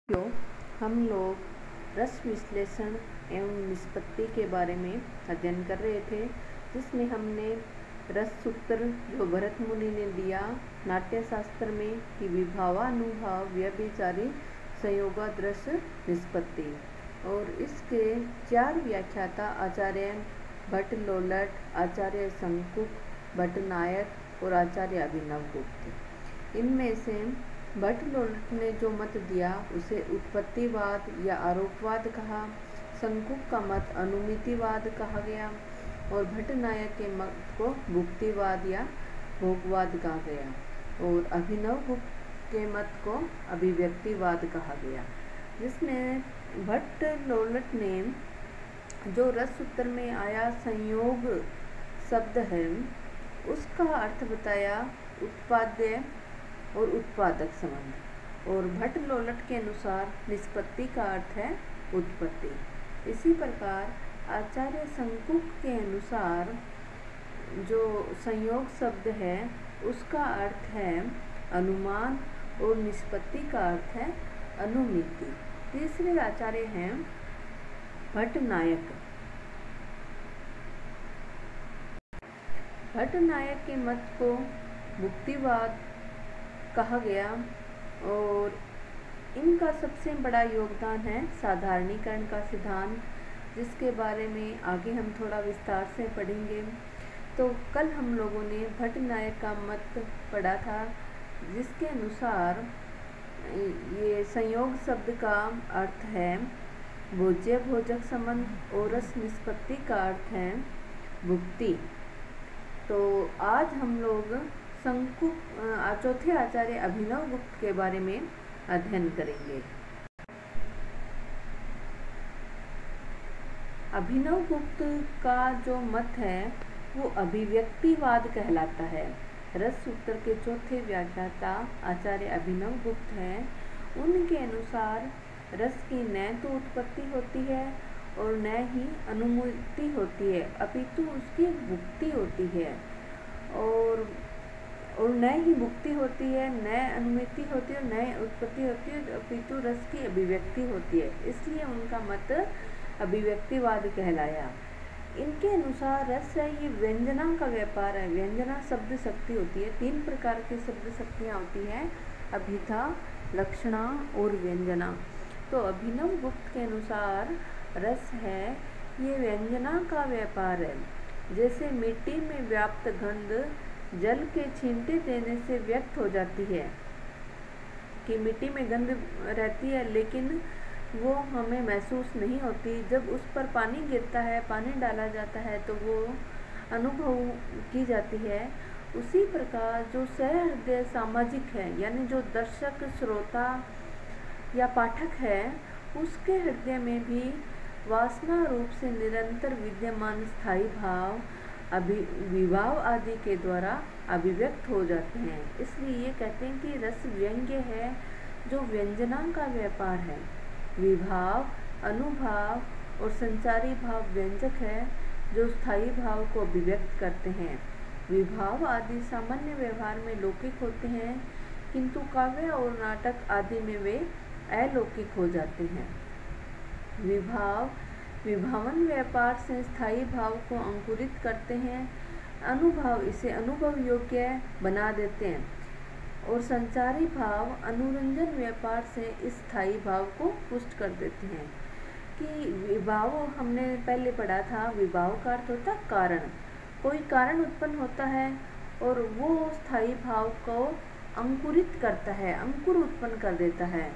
तो हम लोग रस विश्लेषण एवं निष्पत्ति के बारे में अध्ययन कर रहे थे, जिसमें हमने रस सूत्र जो भरत मुनि ने दिया नाट्य शास्त्र में कि विभावानुभाव व्यभिचारी संयोगादृश निष्पत्ति, और इसके 4 व्याख्याता आचार्य भट्ट लोलट, आचार्य शंकुक, भट्ट नायक और आचार्य अभिनवगुप्त। इनमें से भट्ट लोलट ने जो मत दिया उसे उत्पत्तिवाद या आरोपवाद कहा, शंकुक का मत अनुमितिवाद कहा गया और भट्ट नायक के मत को भुक्तिवाद या भोगवाद कहा गया, और अभिनवगुप्त के मत को अभिव्यक्तिवाद कहा गया। जिसमें भट्ट लोलट ने जो रस सूत्र में आया संयोग शब्द है उसका अर्थ बताया उत्पाद्य और उत्पादक संबंध, और भट्ट लोलट के अनुसार निष्पत्ति का अर्थ है उत्पत्ति। इसी प्रकार आचार्य शंकुक के अनुसार जो संयोग शब्द है उसका अर्थ है अनुमान और निष्पत्ति का अर्थ है अनुमिति। तीसरे आचार्य हैं भट्ट नायक। भट्ट नायक के मत को भुक्तिवाद कहा गया, और इनका सबसे बड़ा योगदान है साधारणीकरण का सिद्धांत, जिसके बारे में आगे हम थोड़ा विस्तार से पढ़ेंगे। तो कल हम लोगों ने भट्ट नायक का मत पढ़ा था, जिसके अनुसार ये संयोग शब्द का अर्थ है भोज्य भोजक संबंध और रस निष्पत्ति का अर्थ है भुक्ति। तो आज हम लोग चौथे आचार्य अभिनवगुप्त के बारे में अध्ययन करेंगे। अभिनवगुप्त का जो मत है वो अभिव्यक्तिवाद कहलाता है। रस सूत्र के चौथे व्याख्याता आचार्य अभिनवगुप्त हैं। उनके अनुसार रस की न तो उत्पत्ति होती है और न ही अनुमिति होती है, अपितु उसकी भुक्ति होती है, और न ही मुक्ति होती है, न अनुमिति होती है, न उत्पत्ति होती है, अपितु रस की अभिव्यक्ति होती है। इसलिए उनका मत अभिव्यक्तिवाद कहलाया। इनके अनुसार रस है ये व्यंजना का व्यापार है। व्यंजना शब्द शक्ति होती है। 3 प्रकार की शब्द शक्तियाँ होती हैं, अभिधा, लक्षणा और व्यंजना। तो अभिनवगुप्त के अनुसार रस है ये व्यंजना का व्यापार है। जैसे मिट्टी में व्याप्त गंध जल के छींटे देने से व्यक्त हो जाती है, कि मिट्टी में गंध रहती है लेकिन वो हमें महसूस नहीं होती। जब उस पर पानी गिरता है, पानी डाला जाता है तो वो अनुभव की जाती है। उसी प्रकार जो सहृदय सामाजिक है, यानी जो दर्शक, श्रोता या पाठक है, उसके हृदय में भी वासना रूप से निरंतर विद्यमान स्थायी भाव विभाव आदि के द्वारा अभिव्यक्त हो जाते हैं। इसलिए ये कहते हैं कि रस व्यंग्य है जो व्यंजना का व्यापार है। विभाव, अनुभाव और संचारी भाव व्यंजक है जो स्थायी भाव को अभिव्यक्त करते हैं। विभाव आदि सामान्य व्यवहार में लौकिक होते हैं, किंतु काव्य और नाटक आदि में वे अलौकिक हो जाते हैं। विभावन व्यापार से स्थायी भाव को अंकुरित करते हैं। अनुभाव इसे अनुभव योग्य बना देते हैं, और संचारी भाव अनुरंजन व्यापार से इस स्थायी भाव को पुष्ट कर देते हैं। कि विभाव हमने पहले पढ़ा था, विभाव का अर्थ होता है कारण। कोई कारण उत्पन्न होता है और वो स्थायी भाव को अंकुरित करता है, अंकुर उत्पन्न कर देता है।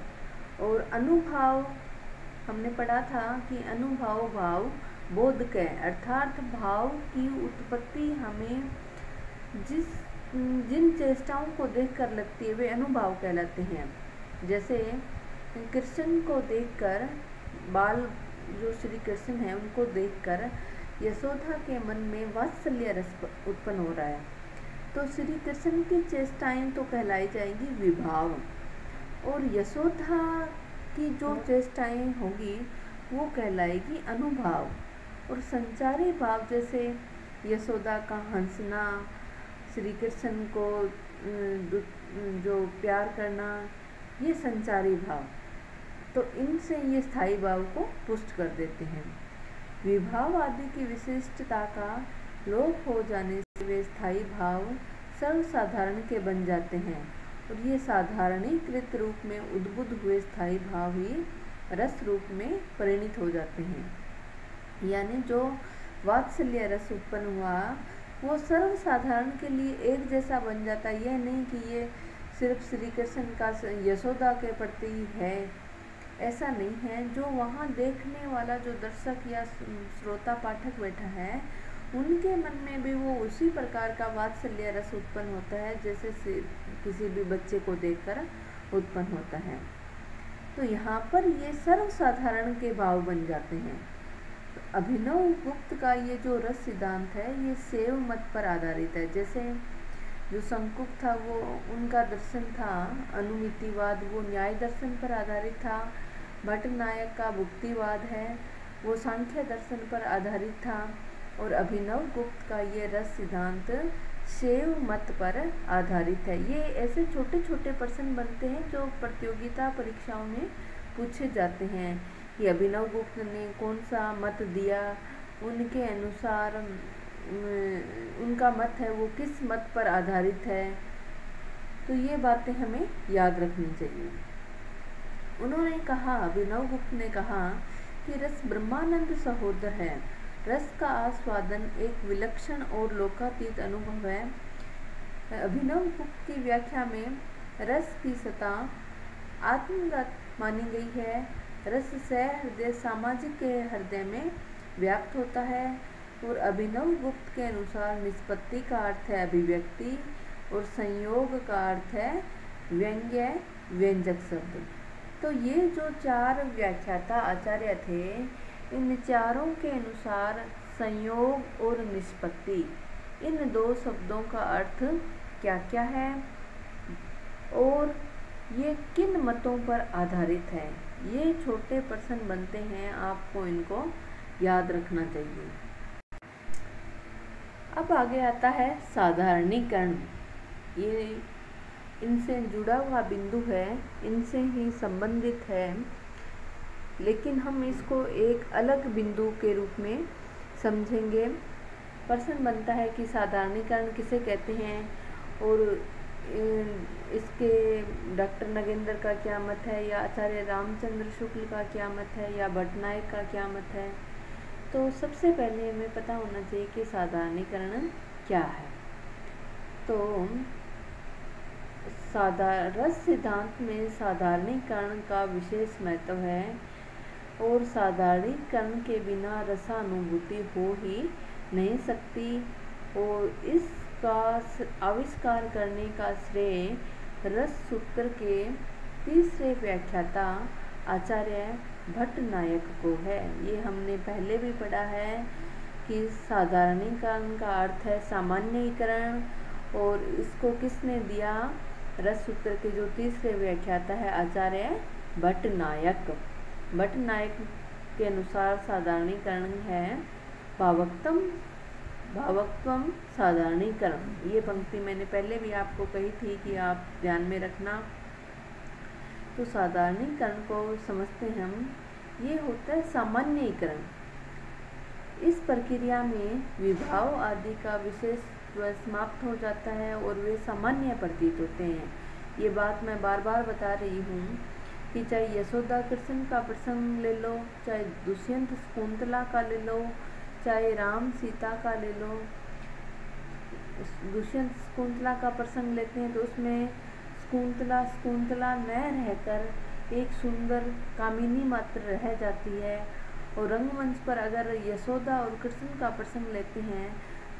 और अनुभाव हमने पढ़ा था कि अनुभाव भाव बोधक है, अर्थात भाव की उत्पत्ति हमें जिन चेष्टाओं को देखकर लगती है वे अनुभाव कहलाते हैं। जैसे कृष्ण को देखकर, बाल जो श्री कृष्ण हैं उनको देखकर यशोदा के मन में वात्सल्य रस उत्पन्न हो रहा है, तो श्री कृष्ण की चेष्टाएं तो कहलाई जाएंगी विभाव, और यशोदा की जो चेष्टाएं होगी वो कहलाएगी अनुभाव। और संचारी भाव जैसे यशोदा का हंसना, श्री कृष्ण को जो प्यार करना, ये संचारी भाव। तो इनसे ये स्थायी भाव को पुष्ट कर देते हैं। विभाव आदि की विशिष्टता का लोप हो जाने से वे स्थायी भाव सर्वसाधारण के बन जाते हैं और ये साधारणीकृत रूप में उद्बुद्ध हुए स्थायी भाव ही रस रूप में परिणित हो जाते हैं। यानी जो वात्सल्य रस उत्पन्न हुआ वो सर्वसाधारण के लिए एक जैसा बन जाता है। यह नहीं कि ये सिर्फ श्री कृष्ण का यशोदा के प्रति है, ऐसा नहीं है। जो वहाँ देखने वाला जो दर्शक या श्रोता पाठक बैठा है उनके मन में भी वो उसी प्रकार का वात्सल्य रस उत्पन्न होता है जैसे किसी भी बच्चे को देखकर उत्पन्न होता है। तो यहाँ पर ये सर्वसाधारण के भाव बन जाते हैं। तो अभिनव गुप्त का ये जो रस सिद्धांत है ये शैव मत पर आधारित है। जैसे जो शंकुक था वो उनका दर्शन था अनुमितिवाद, वो न्याय दर्शन पर आधारित था। भट्टनायक का भुक्तिवाद है वो सांख्य दर्शन पर आधारित था। और अभिनव गुप्त का ये रस सिद्धांत शैव मत पर आधारित है। ये ऐसे छोटे छोटे प्रश्न बनते हैं जो प्रतियोगिता परीक्षाओं में पूछे जाते हैं कि अभिनव गुप्त ने कौन सा मत दिया, उनके अनुसार उनका मत है वो किस मत पर आधारित है। तो ये बातें हमें याद रखनी चाहिए। उन्होंने कहा, अभिनव गुप्त ने कहा कि रस ब्रह्मानंद सहोदर है। रस का आस्वादन एक विलक्षण और लोकातीत अनुभव है। अभिनव गुप्त की व्याख्या में रस की सत्ता आत्मगत मानी गई है। रस से हृदय सामाजिक के हृदय में व्याप्त होता है। और अभिनव गुप्त के अनुसार निष्पत्ति का अर्थ है अभिव्यक्ति और संयोग का अर्थ है व्यंग्य व्यंजक शब्द। तो ये जो चार व्याख्याता आचार्य थे इन चारों के अनुसार संयोग और निष्पत्ति इन दो शब्दों का अर्थ क्या क्या है और ये किन मतों पर आधारित है, ये छोटे प्रश्न बनते हैं, आपको इनको याद रखना चाहिए। अब आगे आता है साधारणीकरण। ये इनसे जुड़ा हुआ बिंदु है, इनसे ही संबंधित है, लेकिन हम इसको एक अलग बिंदु के रूप में समझेंगे। प्रश्न बनता है कि साधारणीकरण किसे कहते हैं और इसके डॉक्टर नगेंद्र का क्या मत है, या आचार्य रामचंद्र शुक्ल का क्या मत है, या भट्टनायक का क्या मत है। तो सबसे पहले हमें पता होना चाहिए कि साधारणीकरण क्या है। तो रस सिद्धांत में साधारणीकरण का विशेष महत्व है और साधारणीकरण के बिना रसानुभूति हो ही नहीं सकती। और इसका आविष्कार करने का श्रेय रस सूत्र के तीसरे व्याख्याता आचार्य भट्टनायक को है। ये हमने पहले भी पढ़ा है कि साधारणीकरण का अर्थ है सामान्यीकरण, और इसको किसने दिया, रस सूत्र के जो तीसरे व्याख्याता है आचार्य भट्टनायक। भट्टनायक के अनुसार साधारणीकरण है भावक्त्वम साधारणीकरण। ये पंक्ति मैंने पहले भी आपको कही थी कि आप ध्यान में रखना। तो साधारणीकरण को समझते हम, ये होता है सामान्यीकरण। इस प्रक्रिया में विभाव आदि का विशेष समाप्त हो जाता है और वे सामान्य प्रतीत होते हैं। ये बात मैं बार बार बता रही हूँ कि चाहे यशोदा कृष्ण का प्रसंग ले लो, चाहे दुष्यंत शकुंतला का ले लो, चाहे राम सीता का ले लो। दुष्यंत शकुंतला का प्रसंग लेते हैं तो उसमें शकुंतला न रहकर एक सुंदर कामिनी मात्र रह जाती है। और रंगमंच पर अगर यशोदा और कृष्ण का प्रसंग लेते हैं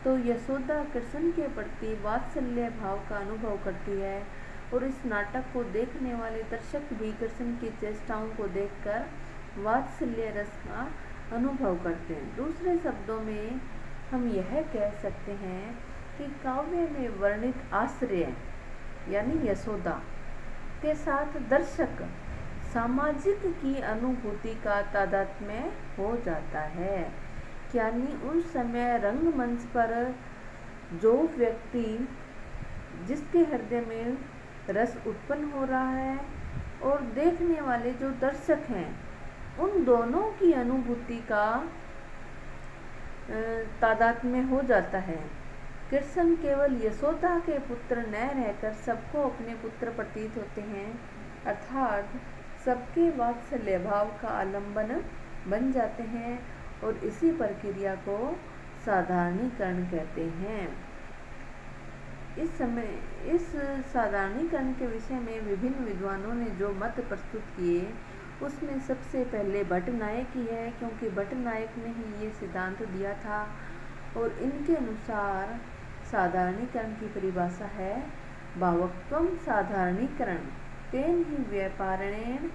तो यशोदा कृष्ण के प्रति वात्सल्य भाव का अनुभव करती है और इस नाटक को देखने वाले दर्शक भी कृष्ण की चेष्टाओं को देखकर वात्सल्य रस का अनुभव करते हैं। दूसरे शब्दों में हम यह कह सकते हैं कि काव्य में वर्णित आश्रय यानी यशोदा के साथ दर्शक सामाजिक की अनुभूति का तादात्म्य हो जाता है। यानी उस समय रंगमंच पर जो व्यक्ति जिसके हृदय में रस उत्पन्न हो रहा है और देखने वाले जो दर्शक हैं उन दोनों की अनुभूति का तादात्म्य हो जाता है। कृष्ण केवल यशोदा के पुत्र न रहकर सबको अपने पुत्र प्रतीत होते हैं, अर्थात सबके वात्सल्य भाव का आलंबन बन जाते हैं और इसी प्रक्रिया को साधारणीकरण कहते हैं। इस साधारणीकरण के विषय में विभिन्न विद्वानों ने जो मत प्रस्तुत किए उसमें सबसे पहले भट्ट नायक ही है, क्योंकि भट्ट नायक ने ही ये सिद्धांत दिया था और इनके अनुसार साधारणीकरण की परिभाषा है भावक्त्वं साधारणीकरण तेन ही व्यापारेण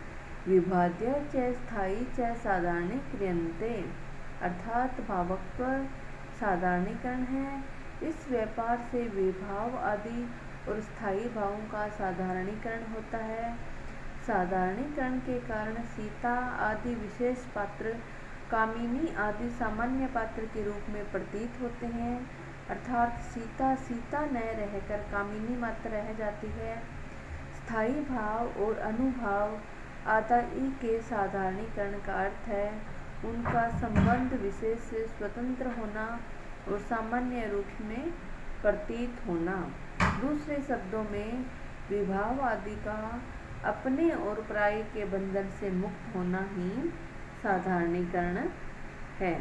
विभाज्य च स्थायी च साधारणीक्रियन्ते, अर्थात भावक्त्व साधारणीकरण है, इस व्यापार से विभाव आदि और स्थायी भावों का साधारणीकरण होता है। साधारणीकरण के कारण सीता आदि विशेष पात्र कामिनी आदि सामान्य पात्र के रूप में प्रतीत होते हैं, अर्थात सीता सीता न रहकर कामिनी मात्र रह जाती है। स्थायी भाव और अनुभाव आदि के साधारणीकरण का अर्थ है उनका संबंध विशेष से स्वतंत्र होना और सामान्य रूप में प्रतीत होना। दूसरे शब्दों में विभाव आदि का अपने और पराये के बंधन से मुक्त होना ही साधारणीकरण है।